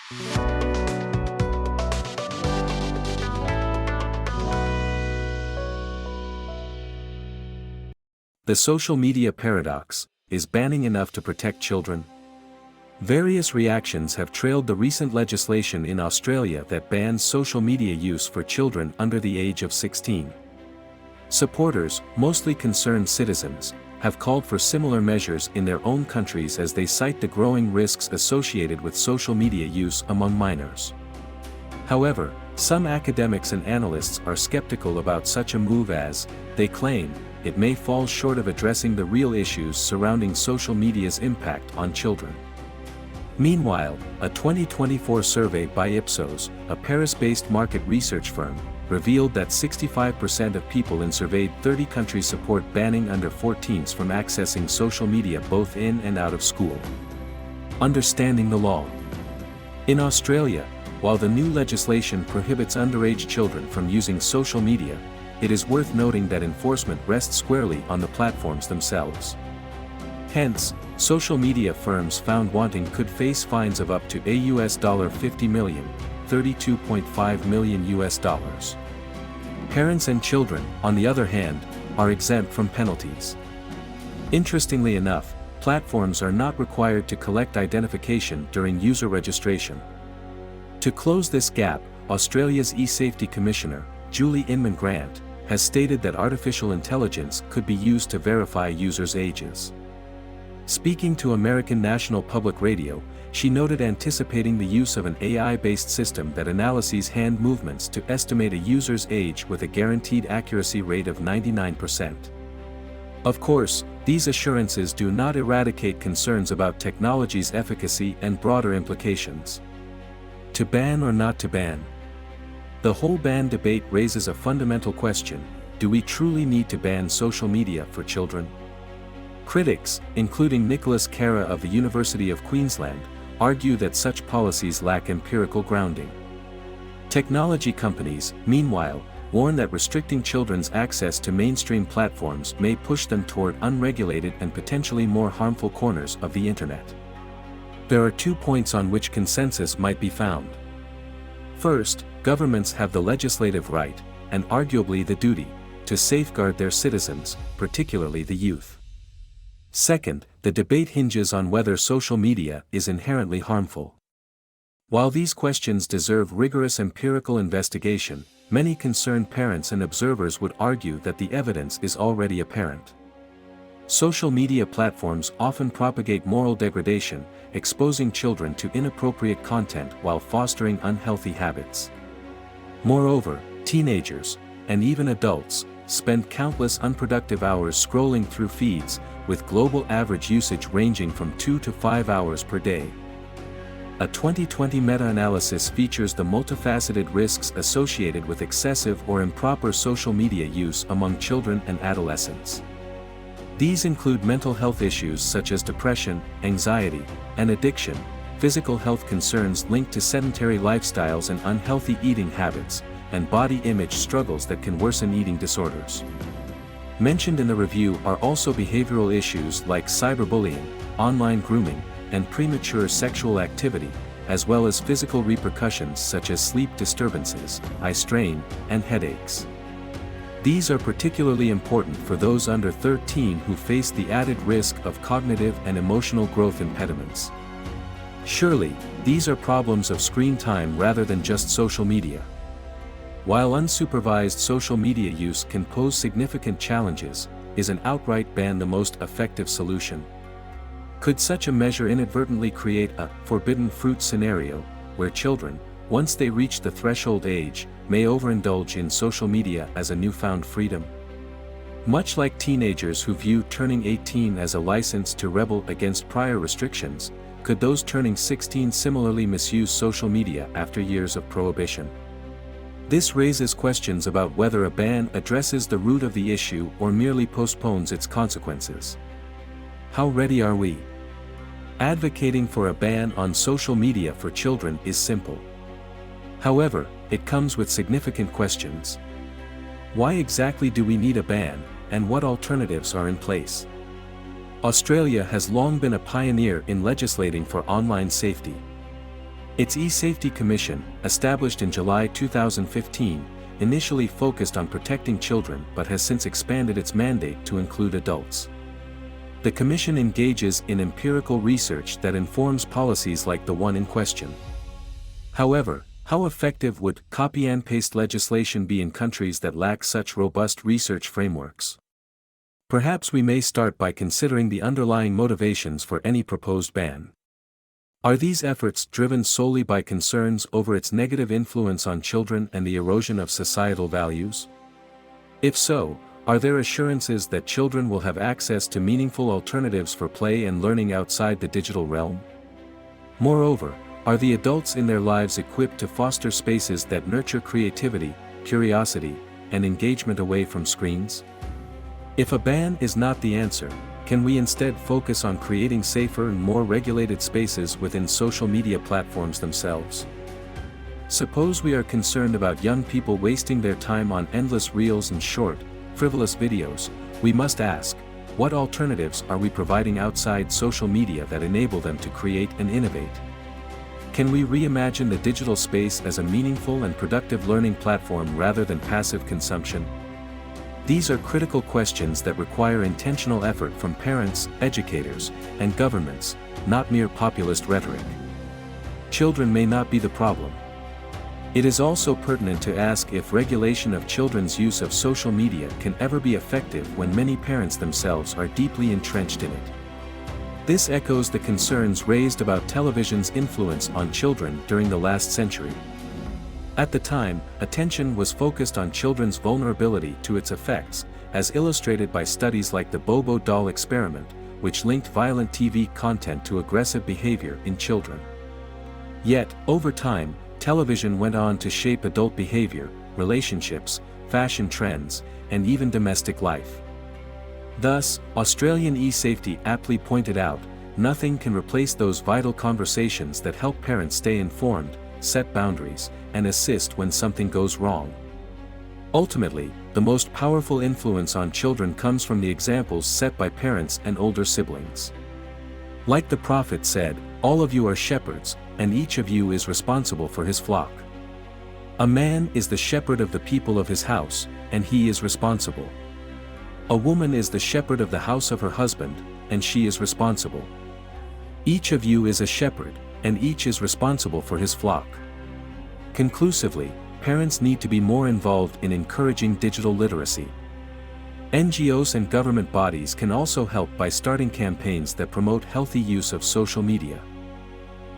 The social media paradox: is banning enough to protect children? Various reactions have trailed the recent legislation in Australia that bans social media use for children under the age of 16. Supporters, mostly concerned citizens, have called for similar measures in their own countries as they cite the growing risks associated with social media use among minors. However, some academics and analysts are skeptical about such a move as, they claim, it may fall short of addressing the real issues surrounding social media's impact on children. Meanwhile, a 2024 survey by Ipsos, a Paris-based market research firm, revealed that 65% of people in surveyed 30 countries support banning under 14s from accessing social media both in and out of school. Understanding the law. In Australia, while the new legislation prohibits underage children from using social media, it is worth noting that enforcement rests squarely on the platforms themselves. Hence, social media firms found wanting could face fines of up to $50 million, $32.5 million. Parents and children, on the other hand, are exempt from penalties. Interestingly enough, platforms are not required to collect identification during user registration. To close this gap, Australia's e-safety commissioner, Julie Inman-Grant, has stated that artificial intelligence could be used to verify users' ages. Speaking to American National Public Radio, she noted anticipating the use of an AI-based system that analyzes hand movements to estimate a user's age with a guaranteed accuracy rate of 99%. Of course, these assurances do not eradicate concerns about technology's efficacy and broader implications. To ban or not to ban? The whole ban debate raises a fundamental question: do we truly need to ban social media for children? Critics, including Nicholas Carra of the University of Queensland, argue that such policies lack empirical grounding. Technology companies, meanwhile, warn that restricting children's access to mainstream platforms may push them toward unregulated and potentially more harmful corners of the internet. There are 2 points on which consensus might be found. First, governments have the legislative right, and arguably the duty, to safeguard their citizens, particularly the youth. Second, the debate hinges on whether social media is inherently harmful. While these questions deserve rigorous empirical investigation, many concerned parents and observers would argue that the evidence is already apparent. Social media platforms often propagate moral degradation, exposing children to inappropriate content while fostering unhealthy habits. Moreover, teenagers, and even adults, spend countless unproductive hours scrolling through feeds, with global average usage ranging from 2 to 5 hours per day. A 2020 meta-analysis features the multifaceted risks associated with excessive or improper social media use among children and adolescents. These include mental health issues such as depression, anxiety, and addiction, physical health concerns linked to sedentary lifestyles and unhealthy eating habits, and body image struggles that can worsen eating disorders. Mentioned in the review are also behavioral issues like cyberbullying, online grooming, and premature sexual activity, as well as physical repercussions such as sleep disturbances, eye strain, and headaches. These are particularly important for those under 13 who face the added risk of cognitive and emotional growth impediments. Surely, these are problems of screen time rather than just social media. While unsupervised social media use can pose significant challenges, is an outright ban the most effective solution? Could such a measure inadvertently create a forbidden fruit scenario, where children, once they reach the threshold age, may overindulge in social media as a newfound freedom? Much like teenagers who view turning 18 as a license to rebel against prior restrictions, could those turning 16 similarly misuse social media after years of prohibition? This raises questions about whether a ban addresses the root of the issue or merely postpones its consequences. How ready are we? Advocating for a ban on social media for children is simple. However, it comes with significant questions. Why exactly do we need a ban, and what alternatives are in place? Australia has long been a pioneer in legislating for online safety. Its E-Safety Commission, established in July 2015, initially focused on protecting children but has since expanded its mandate to include adults. The Commission engages in empirical research that informs policies like the one in question. However, how effective would copy-and-paste legislation be in countries that lack such robust research frameworks? Perhaps we may start by considering the underlying motivations for any proposed ban. Are these efforts driven solely by concerns over its negative influence on children and the erosion of societal values? If so, are there assurances that children will have access to meaningful alternatives for play and learning outside the digital realm? Moreover, are the adults in their lives equipped to foster spaces that nurture creativity, curiosity, and engagement away from screens? If a ban is not the answer, can we instead focus on creating safer and more regulated spaces within social media platforms themselves? Suppose we are concerned about young people wasting their time on endless reels and short, frivolous videos, we must ask, what alternatives are we providing outside social media that enable them to create and innovate? Can we reimagine the digital space as a meaningful and productive learning platform rather than passive consumption? These are critical questions that require intentional effort from parents, educators, and governments, not mere populist rhetoric. Children may not be the problem. It is also pertinent to ask if regulation of children's use of social media can ever be effective when many parents themselves are deeply entrenched in it. This echoes the concerns raised about television's influence on children during the last century. At the time, attention was focused on children's vulnerability to its effects, as illustrated by studies like the Bobo doll experiment, which linked violent TV content to aggressive behavior in children. Yet, over time, television went on to shape adult behavior, relationships, fashion trends, and even domestic life. Thus, Australian e-safety aptly pointed out, nothing can replace those vital conversations that help parents stay informed, set boundaries, and assist when something goes wrong. Ultimately, the most powerful influence on children comes from the examples set by parents and older siblings. Like the prophet said, "All of you are shepherds, and each of you is responsible for his flock." A man is the shepherd of the people of his house, and he is responsible. A woman is the shepherd of the house of her husband, and she is responsible. Each of you is a shepherd, and each is responsible for his flock. Conclusively, parents need to be more involved in encouraging digital literacy. NGOs and government bodies can also help by starting campaigns that promote healthy use of social media.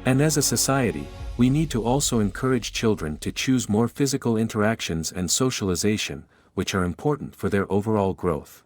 And as a society, we need to also encourage children to choose more physical interactions and socialization, which are important for their overall growth.